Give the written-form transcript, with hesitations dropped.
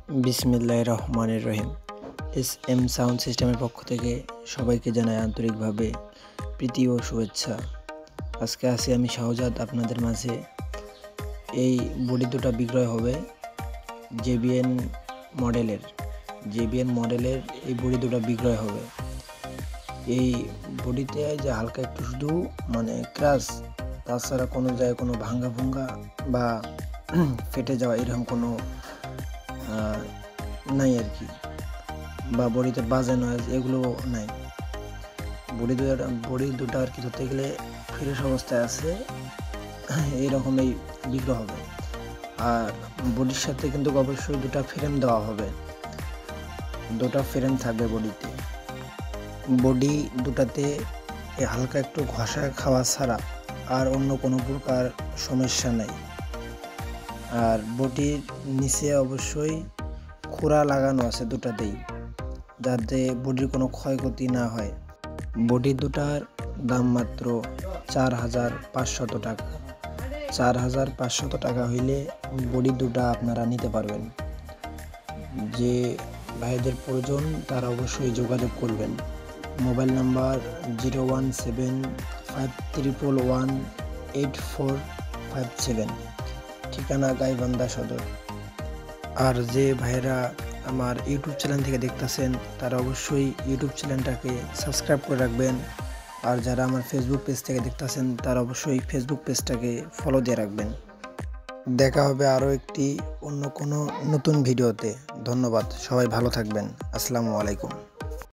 বিসমিল্লাহির রহমানির রহিম। S sound সিস্টেমের পক্ষ থেকে সবাইকে জানাই আন্তরিকভাবে প্রীতি ও শুভেচ্ছা। আজকে আছি আমি শাহজাদ আপনাদের মাঝে। এই বডি দুটো বিক্রয় হবে জেবিএন মডেলের এই বডি দুটো বিক্রয় হবে। এই বডিতে যে হালকা একটু শুধু ক্রাশ, তাছাড়া কোনো জায়গায় কোনো ভাঙ্গা বা ফেটে যাওয়া এরকম কোনো নাই আর কি, বা বডিতে বাজে নয়েজ এগুলো নাই। বডি দুটো আর কি ধরতে গেলে ফ্রেশ অবস্থায় আছে, এইরকমই বিক্রয় হবে। আর বডির সাথে কিন্তু অবশ্যই দুটো ফ্রেম দেওয়া হবে, দুটো ফ্রেম থাকবে বডিতে। বডি দুটাতে হালকা একটু ঘষা খাওয়া ছাড়া আর অন্য কোনো প্রকার সমস্যা নেই। আর বডির নিচে অবশ্যই খোড়া লাগানো আছে দুটাতেই, যাতে বডির কোনো ক্ষয়ক্ষতি না হয়। বডি দুটার দাম মাত্র 4,500 টাকা। 4,500 টাকা হইলে বডি দুটা আপনারা নিতে পারবেন। যে ভাইদের প্রয়োজন তারা অবশ্যই যোগাযোগ করবেন। মোবাইল নাম্বার 01751118457, ঠিকানা গাইবান্ধা সদর। আর যে ভাইরা আমার ইউটিউব চ্যানেল থেকে দেখতেছেন তারা অবশ্যই ইউটিউব চ্যানেলটাকে সাবস্ক্রাইব করে রাখবেন। আর যারা আমার ফেসবুক পেজ থেকে দেখতেছেন তারা অবশ্যই ফেসবুক পেজটাকে ফলো দিয়ে রাখবেন। দেখা হবে আরও একটি অন্য কোনো নতুন ভিডিওতে। ধন্যবাদ, সবাই ভালো থাকবেন। আসসালামু আলাইকুম।